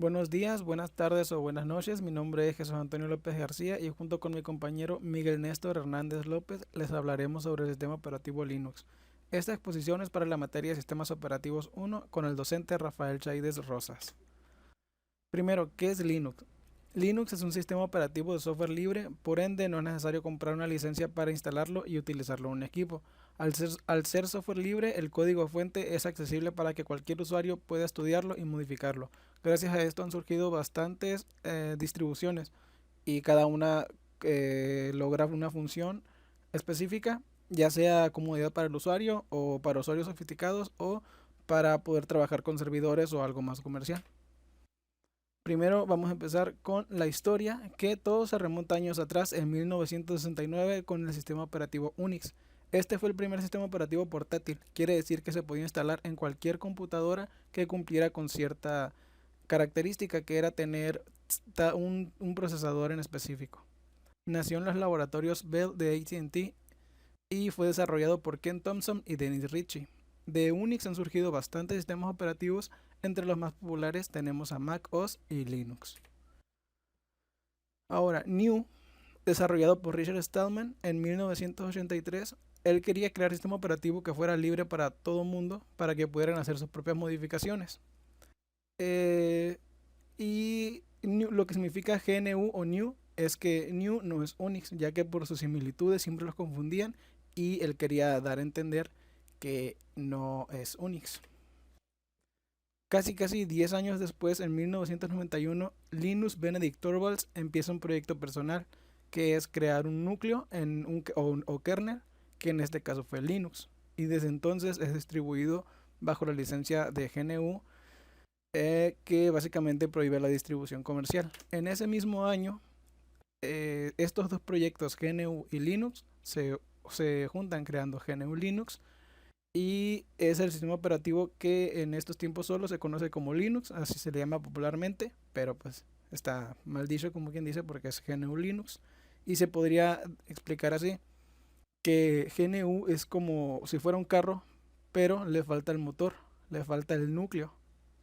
Buenos días, buenas tardes o buenas noches. Mi nombre es Jesús Antonio López García y junto con mi compañero Miguel Néstor Hernández López les hablaremos sobre el sistema operativo Linux. Esta exposición es para la materia de Sistemas Operativos 1 con el docente Rafael Chaides Rosas. Primero, ¿qué es Linux? Linux es un sistema operativo de software libre, por ende no es necesario comprar una licencia para instalarlo y utilizarlo en un equipo. Al ser software libre, el código fuente es accesible para que cualquier usuario pueda estudiarlo y modificarlo. Gracias a esto han surgido bastantes distribuciones y cada una logra una función específica, ya sea comodidad para el usuario o para usuarios sofisticados o para poder trabajar con servidores o algo más comercial. Primero vamos a empezar con la historia, que todo se remonta años atrás, en 1969, con el sistema operativo Unix. Este fue el primer sistema operativo portátil, quiere decir que se podía instalar en cualquier computadora que cumpliera con cierta característica, que era tener un procesador en específico. Nació en los laboratorios Bell de AT&T y fue desarrollado por Ken Thompson y Dennis Ritchie. De Unix han surgido bastantes sistemas operativos, entre los más populares tenemos a Mac OS y Linux. Ahora, GNU, desarrollado por Richard Stallman en 1983, él quería crear un sistema operativo que fuera libre para todo el mundo, para que pudieran hacer sus propias modificaciones. Eh, y lo que significa GNU o GNU es que GNU no es Unix, ya que por sus similitudes siempre los confundían y él quería dar a entender que no es Unix. Casi 10 años después, en 1991, Linus Benedict Torvalds empieza un proyecto personal, que es crear un núcleo o kernel, que en este caso fue Linux, y desde entonces es distribuido bajo la licencia de GNU, que básicamente prohíbe la distribución comercial. En ese mismo año, estos dos proyectos, GNU y Linux, se juntan creando GNU Linux, y es el sistema operativo que en estos tiempos solo se conoce como Linux, así se le llama popularmente, pero pues está mal dicho, como quien dice, porque es GNU Linux. Y se podría explicar así, que GNU es como si fuera un carro, pero le falta el motor, le falta el núcleo,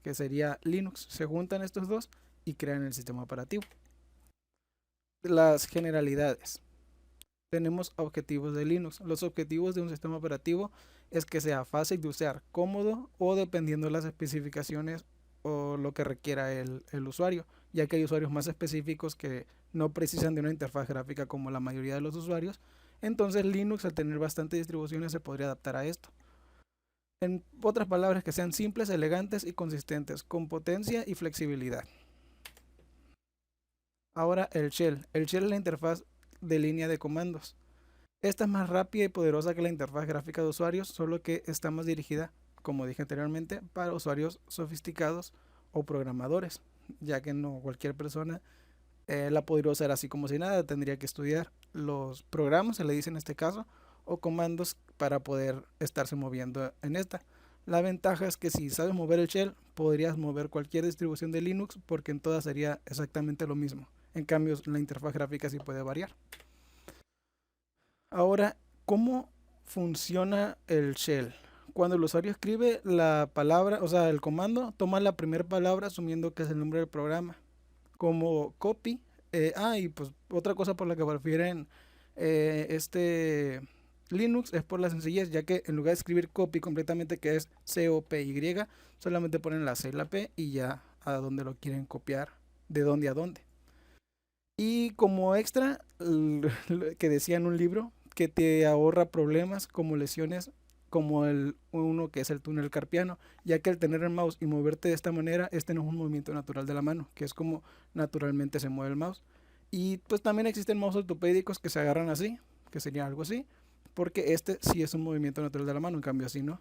que sería Linux. Se juntan estos dos y crean el sistema operativo. Las generalidades. Tenemos objetivos de Linux. Los objetivos de un sistema operativo es que sea fácil de usar, cómodo o dependiendo de las especificaciones o lo que requiera el usuario, ya que hay usuarios más específicos que no precisan de una interfaz gráfica como la mayoría de los usuarios. Entonces Linux, al tener bastantes distribuciones, se podría adaptar a esto. En otras palabras, que sean simples, elegantes y consistentes, con potencia y flexibilidad. Ahora el shell. El shell es la interfaz de línea de comandos. Esta es más rápida y poderosa que la interfaz gráfica de usuarios, solo que está más dirigida, como dije anteriormente, para usuarios sofisticados o programadores, ya que no cualquier persona la podría usar así como si nada, tendría que estudiar los programas, se le dice en este caso, o comandos para poder estarse moviendo en esta. La ventaja es que si sabes mover el shell, podrías mover cualquier distribución de Linux, porque en todas sería exactamente lo mismo. En cambio, la interfaz gráfica sí puede variar. Ahora, ¿cómo funciona el shell? Cuando el usuario escribe la palabra, o sea, el comando, toma la primera palabra asumiendo que es el nombre del programa, como copy. Y pues otra cosa por la que prefieren este Linux es por la sencillez, ya que en lugar de escribir copy completamente, que es COPY, solamente ponen la C y la P y ya a donde lo quieren copiar, de dónde a dónde. Y como extra, que decía en un libro, que te ahorra problemas como lesiones como el uno que es el túnel carpiano, ya que al tener el mouse y moverte de esta manera, este no es un movimiento natural de la mano, que es como naturalmente se mueve el mouse. Y pues también existen mouse ortopédicos que se agarran así, que sería algo así, porque este sí es un movimiento natural de la mano, en cambio así no.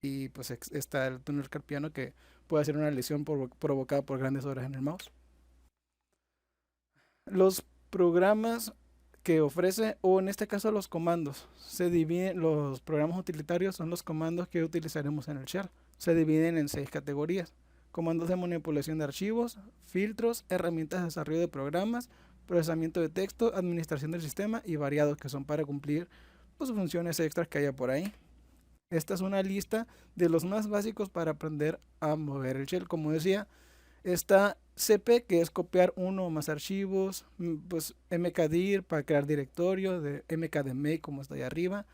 Y pues está el túnel carpiano, que puede ser una lesión provocada por grandes horas en el mouse. Los programas que ofrece, o en este caso los comandos, se dividen. Los programas utilitarios son los comandos que utilizaremos en el shell. Se dividen en 6 categorías: comandos de manipulación de archivos, filtros, herramientas de desarrollo de programas, procesamiento de texto, administración del sistema y variados, que son para cumplir pues, funciones extras que haya por ahí. Esta es una lista de los más básicos para aprender a mover el shell. Como decía, Está cp, que es copiar uno o más archivos, pues mkdir para crear directorio, de mkdmake como está ahí arriba.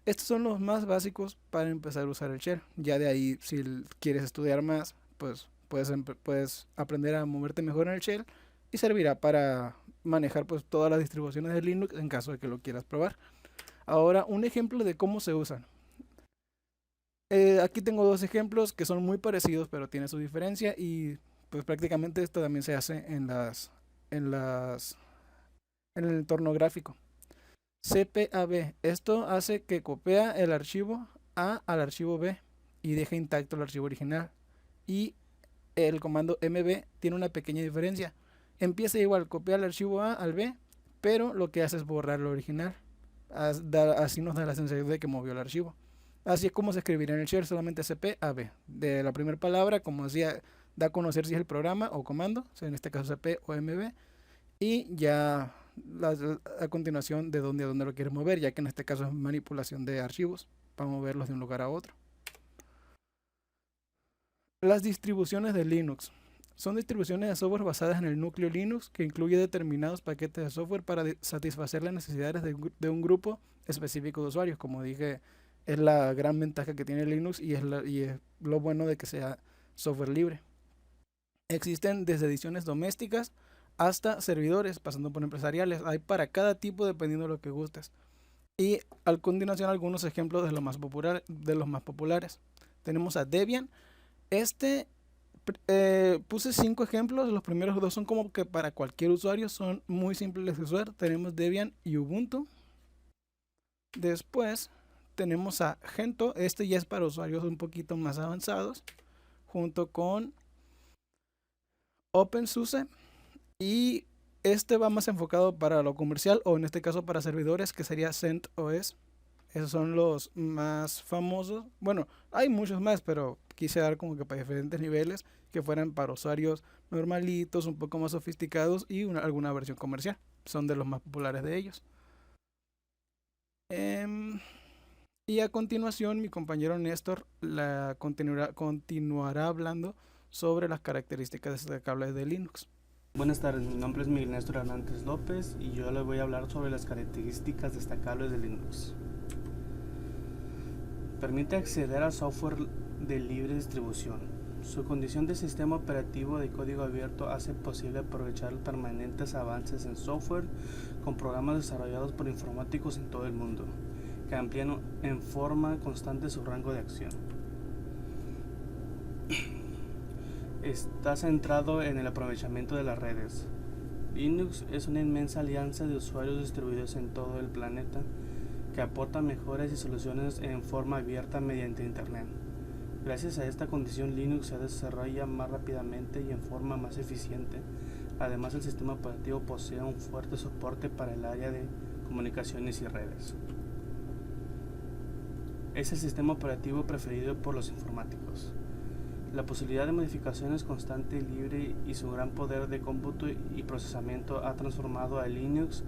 Estos son los más básicos para empezar a usar el shell. Ya de ahí, si quieres estudiar más, pues puedes aprender a moverte mejor en el shell y servirá para manejar pues todas las distribuciones de Linux en caso de que lo quieras probar. Ahora, un ejemplo de cómo se usan. Aquí tengo dos ejemplos que son muy parecidos, pero tienen su diferencia y pues prácticamente esto también se hace en las, en el entorno gráfico. CPAB, esto hace que copia el archivo A al archivo B y deja intacto el archivo original. Y el comando MB tiene una pequeña diferencia. Empieza igual, copia el archivo A al B, pero lo que hace es borrar el original. Así nos da la sensación de que movió el archivo. Así es como se escribiría en el shell, solamente CPAB. De la primera palabra, como decía, da a conocer si es el programa o comando, o sea, en este caso CP o MB, y ya a continuación de dónde a dónde lo quieres mover, ya que en este caso es manipulación de archivos para moverlos de un lugar a otro. Las distribuciones de Linux son distribuciones de software basadas en el núcleo Linux que incluye determinados paquetes de software para satisfacer las necesidades de un grupo específico de usuarios. Como dije, es la gran ventaja que tiene Linux y es lo bueno de que sea software libre. Existen desde ediciones domésticas hasta servidores, pasando por empresariales. Hay para cada tipo dependiendo de lo que gustes. Y a continuación algunos ejemplos de los más populares. Tenemos a Debian. Puse 5 ejemplos. Los primeros 2 son como que para cualquier usuario, son muy simples de usar. Tenemos Debian y Ubuntu. Después tenemos a Gentoo. Este ya es para usuarios un poquito más avanzados, junto con OpenSUSE. Y este va más enfocado para lo comercial, o en este caso para servidores, que sería CentOS. Esos son los más famosos. Bueno, hay muchos más, pero quise dar como que para diferentes niveles, que fueran para usuarios normalitos, un poco más sofisticados y alguna versión comercial. Son de los más populares de ellos. Y a continuación mi compañero Néstor continuará hablando sobre las características destacables de Linux. Buenas tardes, mi nombre es Miguel Néstor Hernández López y yo les voy a hablar sobre las características destacables de Linux. Permite acceder al software de libre distribución. Su condición de sistema operativo de código abierto hace posible aprovechar los permanentes avances en software con programas desarrollados por informáticos en todo el mundo, que amplían en forma constante su rango de acción. Está centrado en el aprovechamiento de las redes. Linux es una inmensa alianza de usuarios distribuidos en todo el planeta que aporta mejoras y soluciones en forma abierta mediante Internet. Gracias a esta condición, Linux se desarrolla más rápidamente y en forma más eficiente. Además, el sistema operativo posee un fuerte soporte para el área de comunicaciones y redes. Es el sistema operativo preferido por los informáticos. La posibilidad de modificaciones constante y libre y su gran poder de cómputo y procesamiento ha transformado a Linux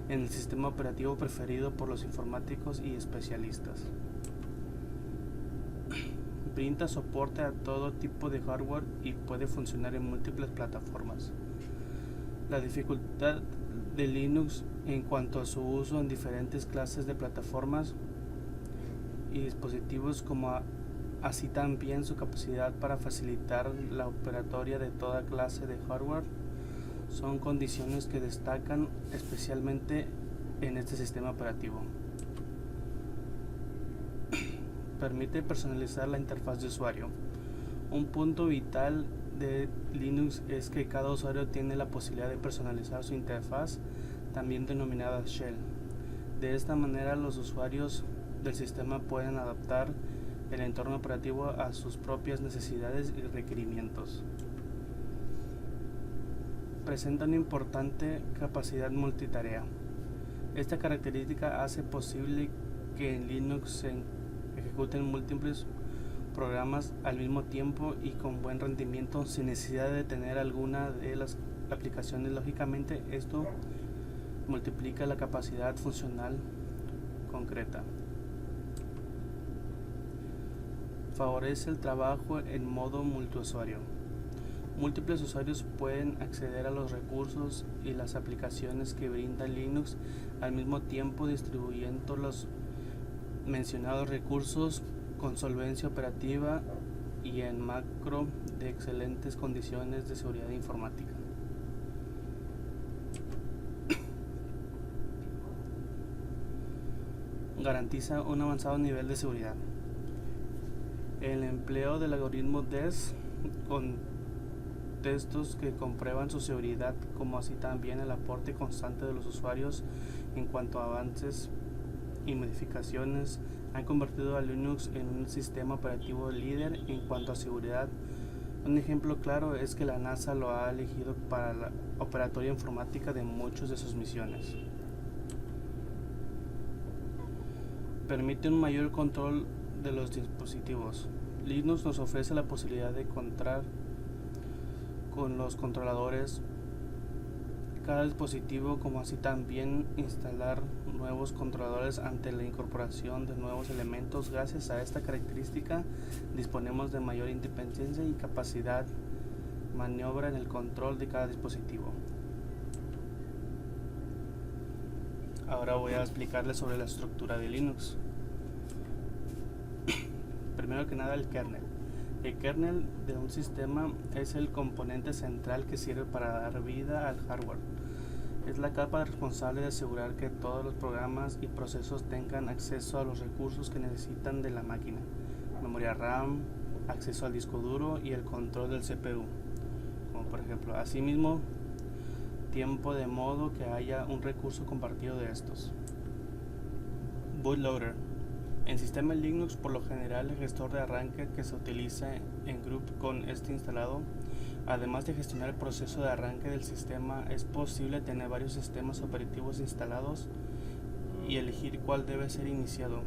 en el sistema operativo preferido por los informáticos y especialistas. Brinda soporte a todo tipo de hardware y puede funcionar en múltiples plataformas. La dificultad de Linux en cuanto a su uso en diferentes clases de plataformas y dispositivos, como así también su capacidad para facilitar la operatoria de toda clase de hardware, son condiciones que destacan especialmente en este sistema operativo. Permite personalizar la interfaz de usuario. Un punto vital de Linux es que cada usuario tiene la posibilidad de personalizar su interfaz, también denominada shell. De esta manera, los usuarios del sistema pueden adaptar el entorno operativo a sus propias necesidades y requerimientos. Presenta una importante capacidad multitarea. Esta característica hace posible que en Linux se ejecuten múltiples programas al mismo tiempo y con buen rendimiento sin necesidad de tener alguna de las aplicaciones. Lógicamente, esto multiplica la capacidad funcional concreta. Favorece el trabajo en modo multiusuario. Múltiples usuarios pueden acceder a los recursos y las aplicaciones que brinda Linux al mismo tiempo, distribuyendo los mencionados recursos con solvencia operativa y en macro de excelentes condiciones de seguridad informática. Garantiza un avanzado nivel de seguridad. El empleo del algoritmo DES con textos que comprueban su seguridad, como así también el aporte constante de los usuarios en cuanto a avances y modificaciones, han convertido a Linux en un sistema operativo líder en cuanto a seguridad. Un ejemplo claro es que la NASA lo ha elegido para la operatoria informática de muchas de sus misiones. Permite un mayor control de los dispositivos. Linux nos ofrece la posibilidad de contar con los controladores cada dispositivo, como así también instalar nuevos controladores ante la incorporación de nuevos elementos. Gracias a esta característica disponemos de mayor independencia y capacidad de maniobra en el control de cada dispositivo. Ahora voy a explicarles sobre la estructura de Linux. Primero que nada, el kernel. El kernel de un sistema es el componente central que sirve para dar vida al hardware. Es la capa responsable de asegurar que todos los programas y procesos tengan acceso a los recursos que necesitan de la máquina: memoria RAM, acceso al disco duro y el control del CPU, como por ejemplo, asimismo, tiempo, de modo que haya un recurso compartido de estos. Bootloader. En sistema Linux, por lo general, el gestor de arranque que se utiliza en GRUB con este instalado. Además de gestionar el proceso de arranque del sistema, es posible tener varios sistemas operativos instalados y elegir cuál debe ser iniciado.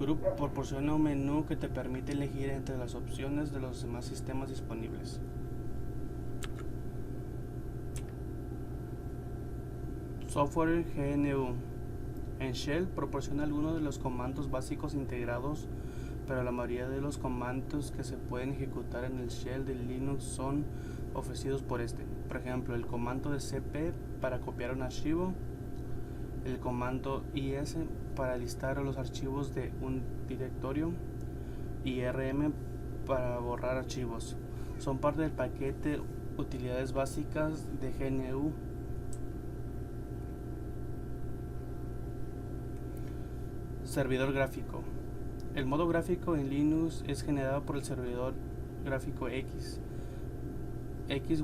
GRUB proporciona un menú que te permite elegir entre las opciones de los demás sistemas disponibles. Software GNU. En Shell proporciona algunos de los comandos básicos integrados, pero la mayoría de los comandos que se pueden ejecutar en el Shell de Linux son ofrecidos por este. Por ejemplo, el comando de cp para copiar un archivo, el comando is para listar los archivos de un directorio y rm para borrar archivos. Son parte del paquete utilidades básicas de GNU. Servidor gráfico. El modo gráfico en Linux es generado por el servidor gráfico X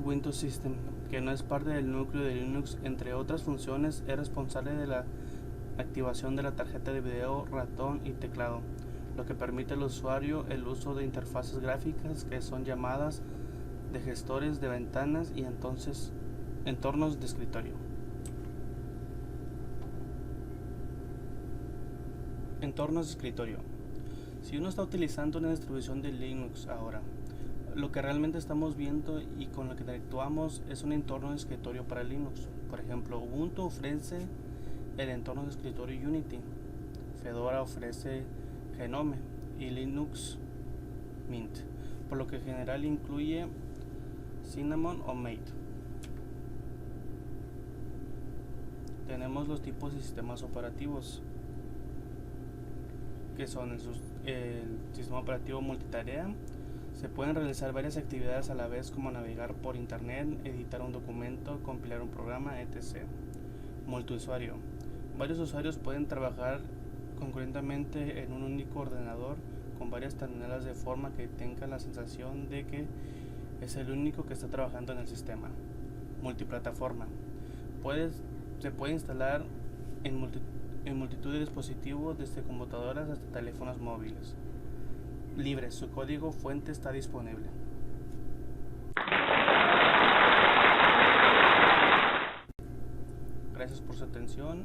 Windows System, que no es parte del núcleo de Linux. Entre otras funciones, es responsable de la activación de la tarjeta de video, ratón y teclado, lo que permite al usuario el uso de interfaces gráficas que son llamadas de gestores de ventanas y entonces entornos de escritorio. Entornos de escritorio. Si uno está utilizando una distribución de Linux ahora, lo que realmente estamos viendo y con lo que interactuamos es un entorno de escritorio para Linux. Por ejemplo, Ubuntu ofrece el entorno de escritorio Unity, Fedora ofrece Gnome y Linux Mint, por lo que en general incluye Cinnamon o Mate. Tenemos los tipos de sistemas operativos, que son el sistema operativo multitarea. Se pueden realizar varias actividades a la vez, como navegar por internet, editar un documento, compilar un programa, etc. Multiusuario. Varios usuarios pueden trabajar concurrentemente en un único ordenador con varias terminales, de forma que tengan la sensación de que es el único que está trabajando en el sistema. Multiplataforma. Se puede instalar en multitud de dispositivos, desde computadoras hasta teléfonos móviles. Libre, su código fuente está disponible. Gracias por su atención.